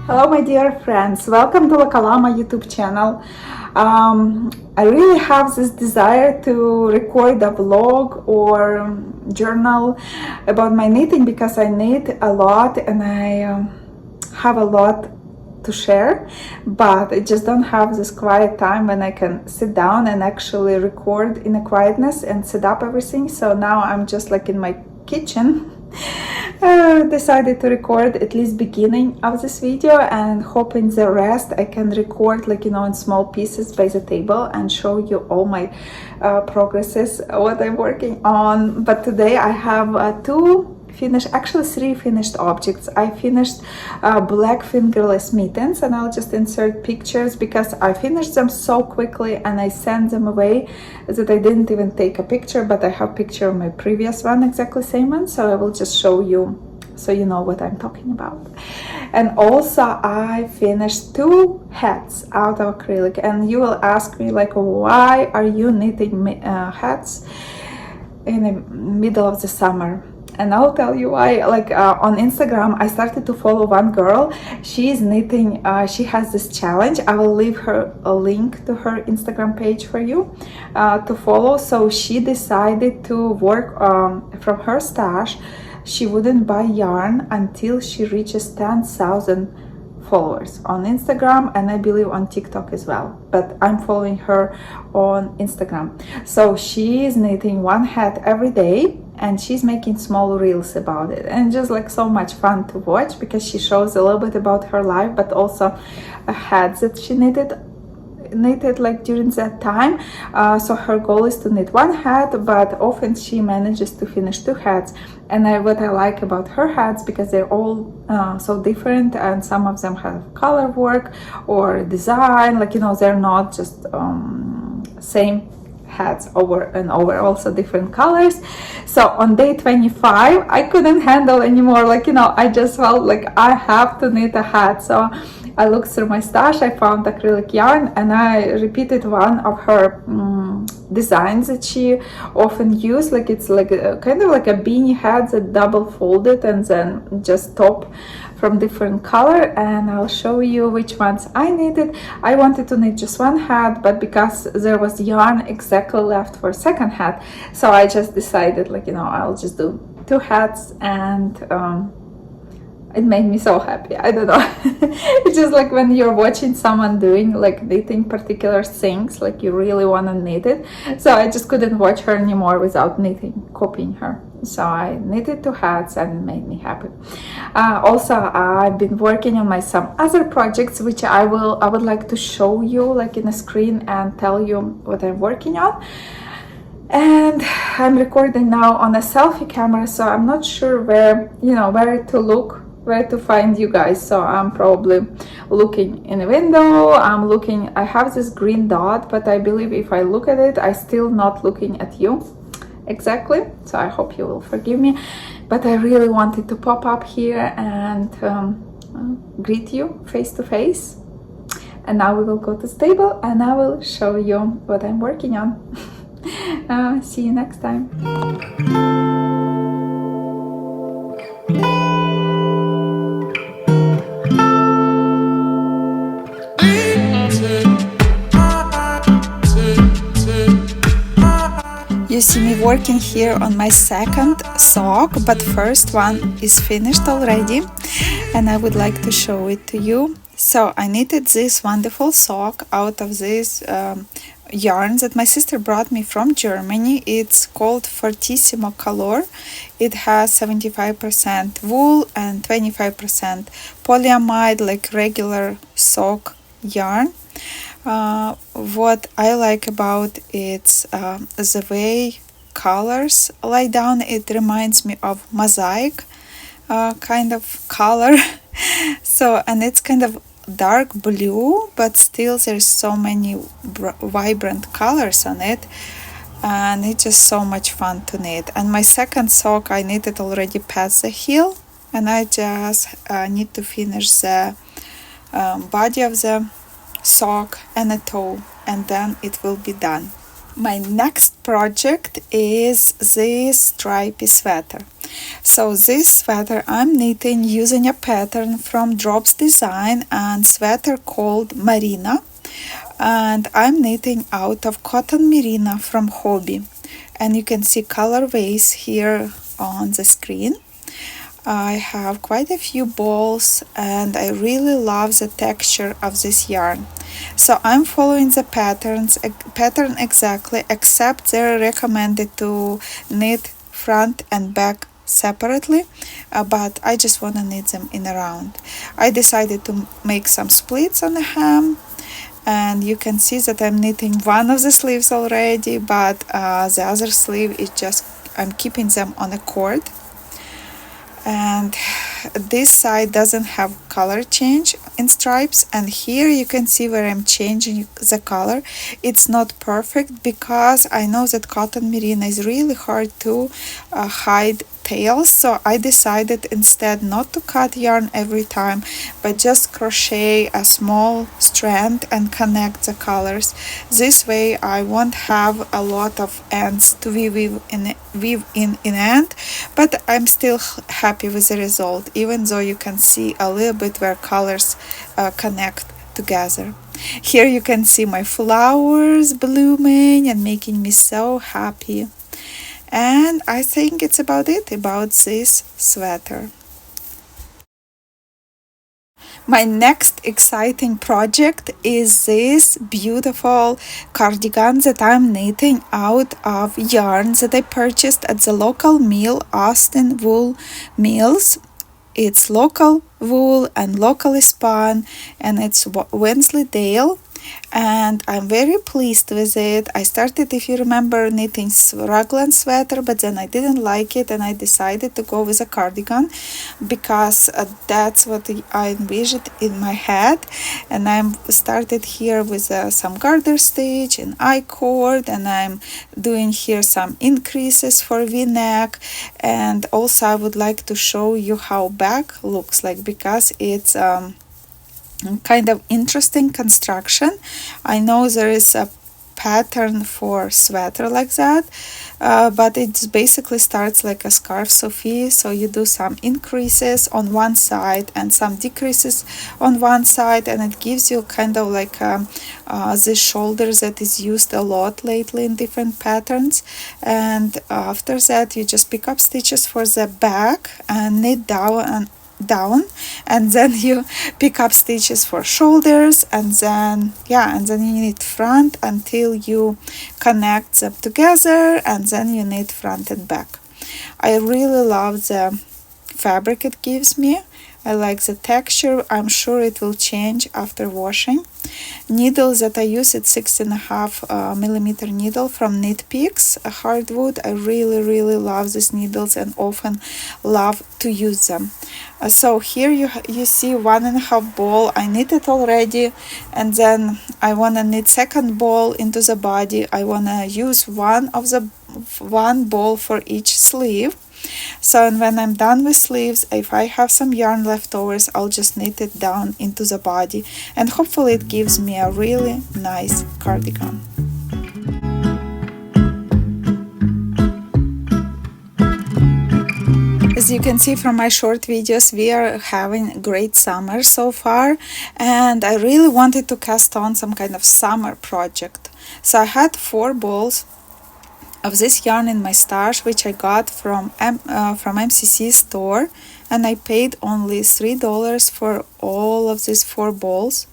Hello my dear friends, welcome to La Calama YouTube channel. I really have this desire to record a vlog or journal about my knitting because I knit a lot and I have a lot to share, but I just don't have this quiet time when I can sit down and actually record in a quietness and set up everything. So now I'm just like in my kitchen. Decided to record at least beginning of this video, and hoping the rest I can record like in small pieces by the table and show you all my progresses, what I'm working on. But today I have three finished objects. I finished black fingerless mittens, and I'll just insert pictures because I finished them so quickly and I sent them away that I didn't even take a picture, but I have a picture of my previous one, exactly same one, so I will just show you so you know what I'm talking about. And also I finished 2 hats out of acrylic, and you will ask me like, why are you knitting hats in the middle of the summer? And I'll tell you why. Like on Instagram, I started to follow one girl. She is knitting, she has this challenge. I will leave her a link to her Instagram page for you to follow. So she decided to work from her stash. She wouldn't buy yarn until she reaches 10,000 followers on Instagram, and I believe on TikTok as well, but I'm following her on Instagram. So she is knitting 1 hat every day, and she's making small reels about it, and just like so much fun to watch because she shows a little bit about her life, but also hats that she knitted like during that time. So her goal is to knit 1 hat, but often she manages to finish 2 hats. And what I like about her hats, because they're all so different, and some of them have color work or design, like they're not just same hats over and over, also different colors. So on day 25 I couldn't handle anymore, like I just felt like I have to knit a hat. So I looked through my stash, I found acrylic yarn, and I repeated one of her designs that she often used. Like it's like kind of like a beanie hat that double folded and then just top from different color, and I'll show you which ones I knitted. I wanted to knit just 1 hat, but because there was yarn exactly left for 2nd hat, so I just decided like I'll just do 2 hats, and it made me so happy. I don't know. It's just like when you're watching someone doing like knitting particular things, like you really want to knit it. So I just couldn't watch her anymore without copying her. So I knitted 2 hats, and it made me happy. Also, I've been working on some other projects, which I would like to show you like in a screen and tell you what I'm working on. And I'm recording now on a selfie camera, so I'm not sure where to look, where to find you guys. So I'm probably looking in a window. I have this green dot, but I believe if I look at it, I'm still not looking at you exactly. So I hope you will forgive me, but I really wanted to pop up here and greet you face to face. And now we will go to the table and I will show you what I'm working on. See you next time. you see me working here on my second sock, but first one is finished already and I would like to show it to you. So I knitted this wonderful sock out of this yarn that my sister brought me from Germany. It's called Fortissimo Color. It has 75% wool and 25% polyamide, like regular sock yarn. What I like about it's the way colors lie down. It reminds me of mosaic kind of color. So, and it's kind of dark blue, but still there's so many vibrant colors on it, and it's just so much fun to knit. And my second sock I knitted already past the heel, and I just need to finish the body of the sock and a toe, and then it will be done. My next project is this stripy sweater. So this sweater I'm knitting using a pattern from Drops Design and sweater called Marina, and I'm knitting out of cotton merino from Hobby, and you can see colorways here on the screen. I have quite a few balls and I really love the texture of this yarn. So I'm following the pattern exactly, except they're recommended to knit front and back separately, but I just want to knit them in a round. I decided to make some splits on the hem, and you can see that I'm knitting one of the sleeves already, but the other sleeve is just, I'm keeping them on a cord. And this side doesn't have color change in stripes, and here you can see where I'm changing the color. It's not perfect because I know that cotton merino is really hard to hide tails, so I decided instead not to cut yarn every time, but just crochet a small strand and connect the colors. This way I won't have a lot of ends to weave in end, but I'm still happy with the result, even though you can see a little bit where colors connect together. Here you can see my flowers blooming and making me so happy. And I think it's about it, about this sweater. My next exciting project is this beautiful cardigan that I'm knitting out of yarn that I purchased at the local mill, Austin Wool Mills. It's local wool and locally spun, and it's Wensleydale. And I'm very pleased with it. I started, if you remember, knitting raglan sweater, but then I didn't like it and I decided to go with a cardigan because that's what I envisioned in my head. And I started here with some garter stitch and I-cord, and I'm doing here some increases for v-neck. And also I would like to show you how back looks like, because it's kind of interesting construction. I know there is a pattern for sweater like that, but it basically starts like a scarf Sophie. So you do some increases on one side and some decreases on one side, and it gives you kind of like the shoulder that is used a lot lately in different patterns. And after that you just pick up stitches for the back and knit down, and then you pick up stitches for shoulders, and then you knit front until you connect them together, and then you knit front and back. I really love the fabric it gives me. I like the texture. I'm sure it will change after washing. Needle that I use, it's 6.5 millimeter needle from Knit Picks, a hardwood. I really love these needles and often love to use them. So here you see 1.5 ball. I knitted already, and then I want to knit second ball into the body. I want to use one ball for each sleeve. So, and when I'm done with sleeves, if I have some yarn leftovers, I'll just knit it down into the body, and hopefully it gives me a really nice cardigan. As you can see from my short videos, we are having a great summer so far, and I really wanted to cast on some kind of summer project. So I had 4 balls of this yarn in my stash, which I got from MCC store, and I paid only $3 for all of these 4 balls.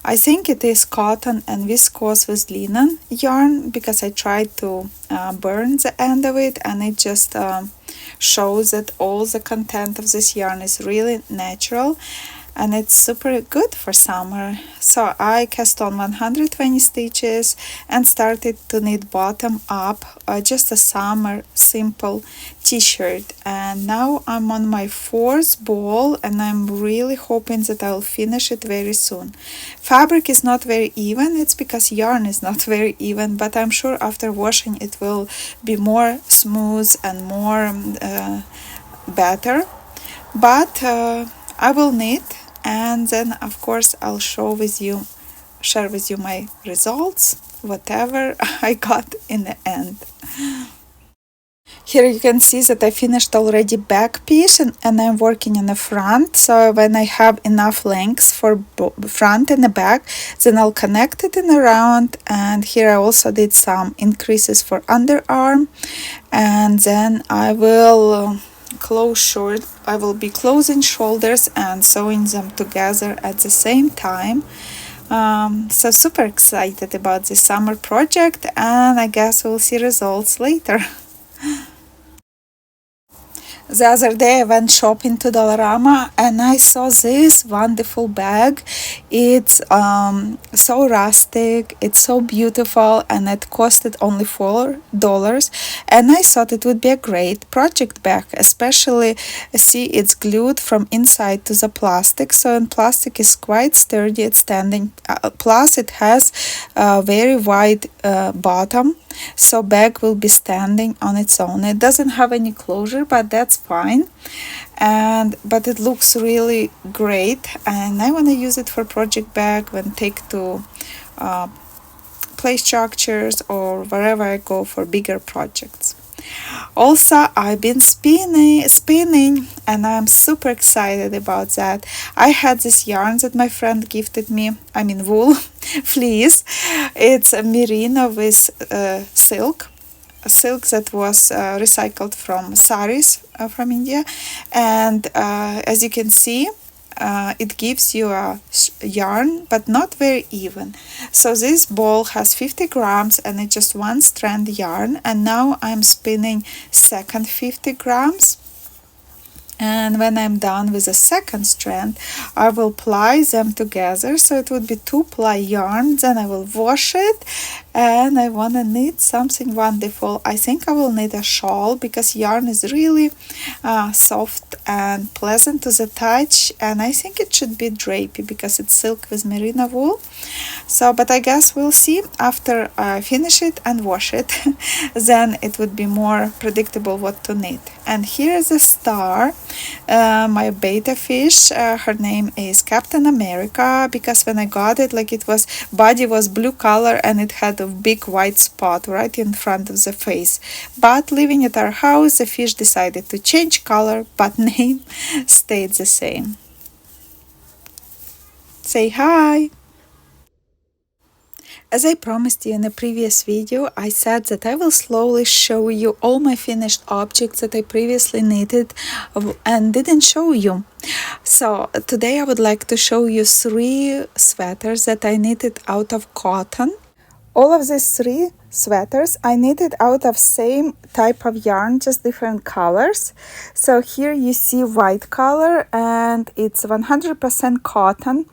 I think it is cotton and viscose with linen yarn, because I tried to burn the end of it, and it just shows that all the content of this yarn is really natural, and it's super good for summer. So I cast on 120 stitches and started to knit bottom up, just a summer simple t-shirt. And now I'm on my 4th ball, and I'm really hoping that I'll finish it very soon. Fabric is not very even, it's because yarn is not very even, but I'm sure after washing it will be more smooth and more better. But I will knit, and then of course I'll share with you my results, whatever I got in the end. Here you can see that I finished already back piece, and I'm working on the front. So when I have enough length for front and the back, then I'll connect it in around. And here I also did some increases for underarm, and then I will be closing shoulders and sewing them together at the same time. So super excited about this summer project, and I guess we'll see results later. The other day I went shopping to Dollarama, and I saw this wonderful bag. It's so rustic, it's so beautiful, and it costed only $4. And I thought it would be a great project bag, especially see it's glued from inside to the plastic. So in plastic is quite sturdy, it's standing. Plus it has a very wide bottom. So bag will be standing on its own. It doesn't have any closure, but that's fine. But it looks really great, and I want to use it for project bag when take to play structures or wherever I go for bigger projects. Also, I've been spinning, and I'm super excited about that. I had this yarn that my friend gifted me, wool, fleece. It's a Marina with silk that was recycled from saris from India. And as you can see, it gives you a yarn, but not very even. So this ball has 50 grams, and it's just 1 strand yarn. And now I'm spinning second 50 grams. And when I'm done with the second strand, I will ply them together. So it would be 2 ply yarn. Then I will wash it, and I want to knit something wonderful. I think I will knit a shawl, because yarn is really soft and pleasant to the touch, and I think it should be drapey because it's silk with merino wool. So, but I guess we'll see after I finish it and wash it. Then it would be more predictable what to knit. And here is a star, my beta fish. Her name is Captain America, because when I got it, body was blue color, and it had a big white spot right in front of the face. But living at our house, the fish decided to change color, but name stayed the same. Say hi! As I promised you in a previous video, I said that I will slowly show you all my finished objects that I previously knitted and didn't show you. So today I would like to show you 3 sweaters that I knitted out of cotton. All of these 3 sweaters I knitted out of same type of yarn, just different colors. So here you see white color, and it's 100% cotton.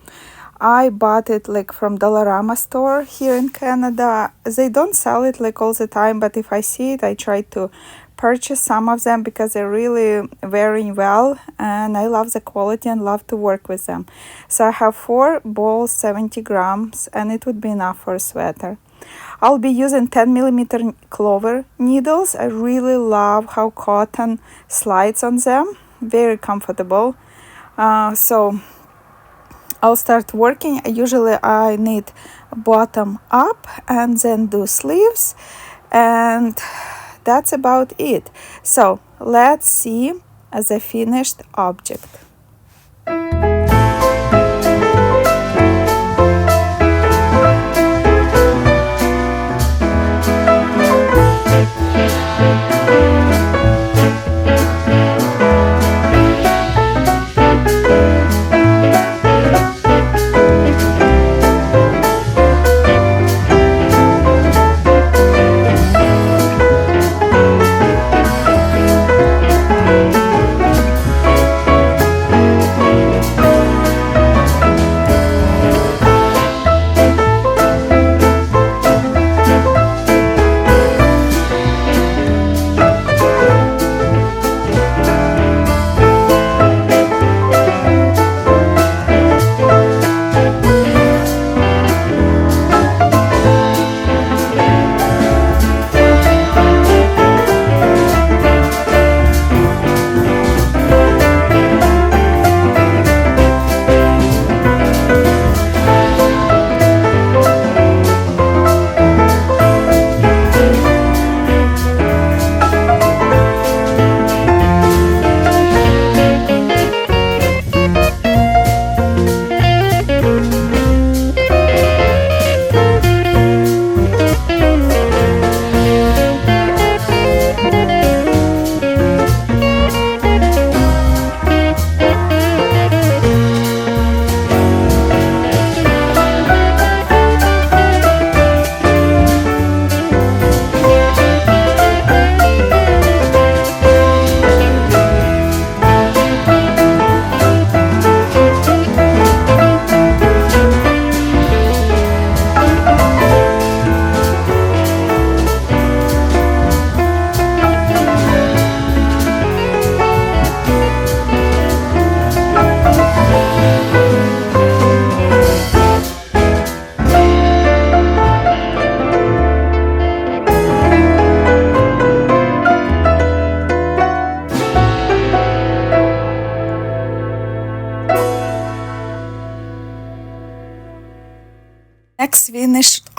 I bought it from Dollarama store here in Canada. They don't sell it all the time, but if I see it, I try to purchase some of them because they're really wearing well, and I love the quality and love to work with them. So I have 4 balls, 70 grams, and it would be enough for a sweater. I'll be using 10mm clover needles. I really love how cotton slides on them. Very comfortable. So I'll start working. Usually I knit bottom up and then do sleeves, and that's about it. So let's see the finished object.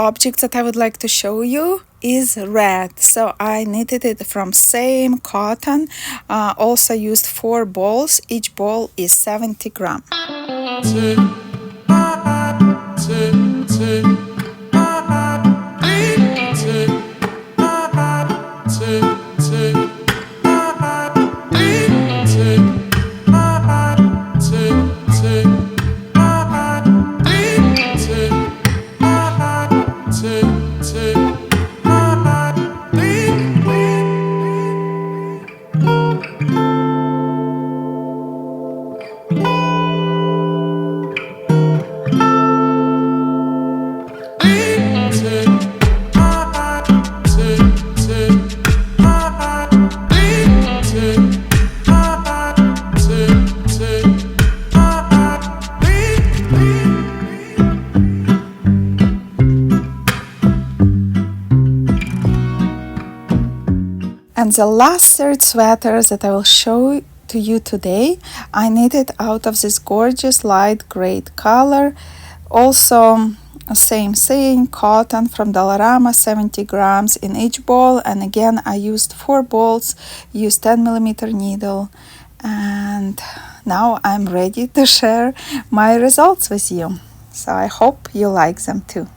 object that I would like to show you is red. So I knitted it from same cotton. Also used 4 balls. Each ball is 70 grams. And the last third sweater that I will show to you today, I knitted out of this gorgeous light gray color. Also, same thing, cotton from Dollarama, 70 grams in each ball. And again, I used 4 balls, used 10mm needle. And now I'm ready to share my results with you. So I hope you like them too.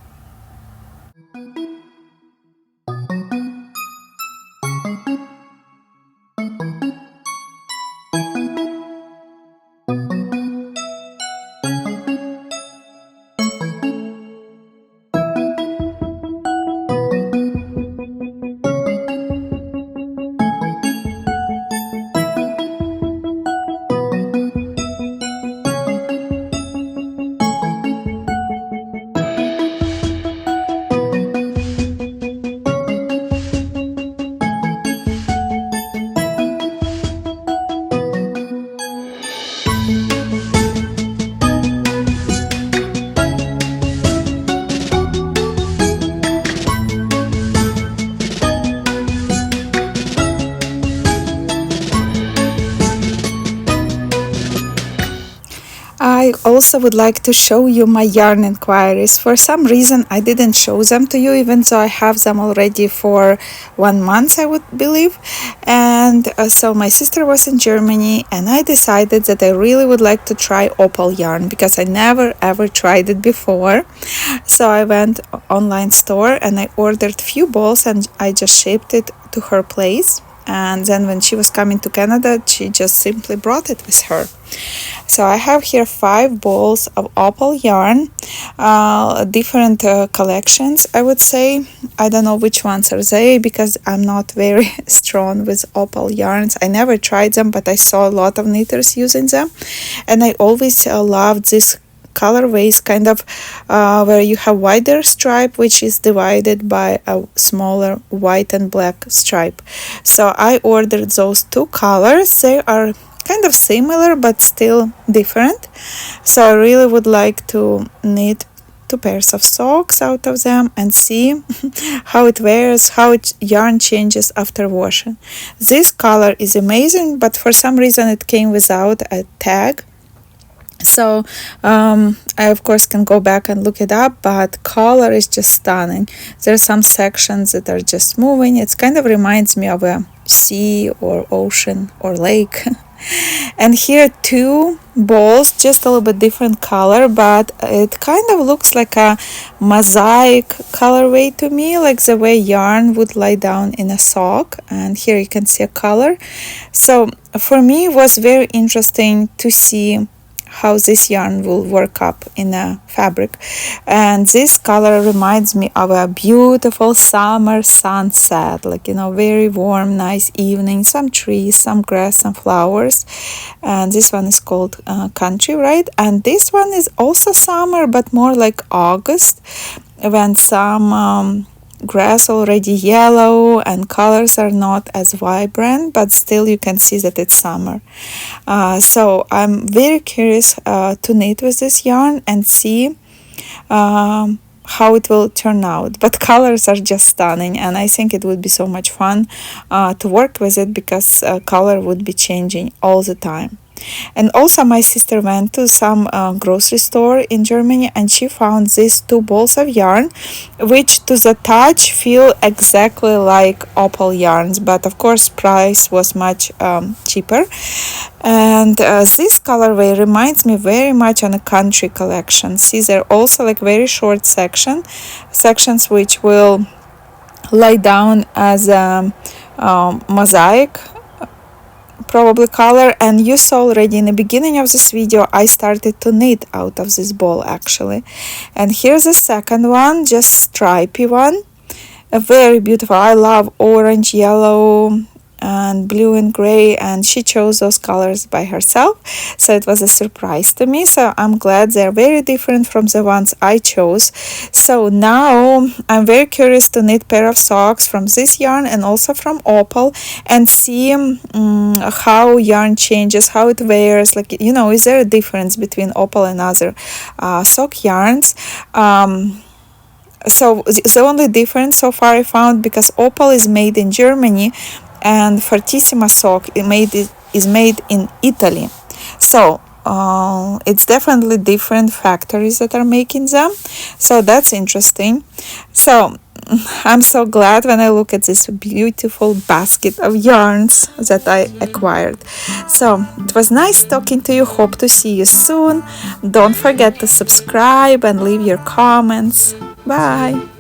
I also would like to show you my yarn inquiries. For some reason I didn't show them to you, even though I have them already for 1 month, I would believe. And so my sister was in Germany, and I decided that I really would like to try opal yarn because I never ever tried it before. So I went online store and I ordered few balls and I just shipped it to her place. And then when she was coming to Canada, she just simply brought it with her. So I have here 5 balls of opal yarn, different collections, I would say. I don't know which ones are they because I'm not very strong with opal yarns. I never tried them, but I saw a lot of knitters using them. And I always loved this colorways, kind of where you have wider stripe which is divided by a smaller white and black stripe. So I ordered those 2 colors. They are kind of similar but still different. So I really would like to knit 2 pairs of socks out of them and see how it wears, how yarn changes after washing. This color is amazing, but for some reason it came without a tag. So I of course can go back and look it up, but color is just stunning. There are some sections that are just moving. It kind of reminds me of a sea or ocean or lake. And here 2 balls, just a little bit different color, but it kind of looks like a mosaic colorway to me, like the way yarn would lie down in a sock. And here you can see a color. So for me it was very interesting to see how this yarn will work up in a fabric. And this color reminds me of a beautiful summer sunset, like, you know, very warm, nice evening, some trees, some grass, some flowers. And this one is called Country, right? And this one is also summer, but more like August, when some grass already yellow and colors are not as vibrant, but still you can see that it's summer. So I'm very curious to knit with this yarn and see how it will turn out. But colors are just stunning, and I think it would be so much fun to work with it because color would be changing all the time. And also my sister went to some grocery store in Germany, and she found these two balls of yarn, which to the touch feel exactly like opal yarns, but of course price was much cheaper. And this colorway reminds me very much on a country collection. See, they're also like very short sections which will lay down as a mosaic probably color. And you saw already in the beginning of this video I started to knit out of this ball actually. And here's the second one, just stripy one, a very beautiful. I love orange, yellow and blue and gray, and she chose those colors by herself, so it was a surprise to me. So I'm glad they're very different from the ones I chose. So now I'm very curious to knit pair of socks from this yarn and also from opal, and see how yarn changes, how it wears, like, you know, is there a difference between opal and other sock yarns. So the only difference so far I found, because opal is made in Germany and Fortissima sock is made in Italy. So it's definitely different factories that are making them. So that's interesting. So I'm so glad when I look at this beautiful basket of yarns that I acquired. So it was nice talking to you. Hope to see you soon. Don't forget to subscribe and leave your comments. Bye.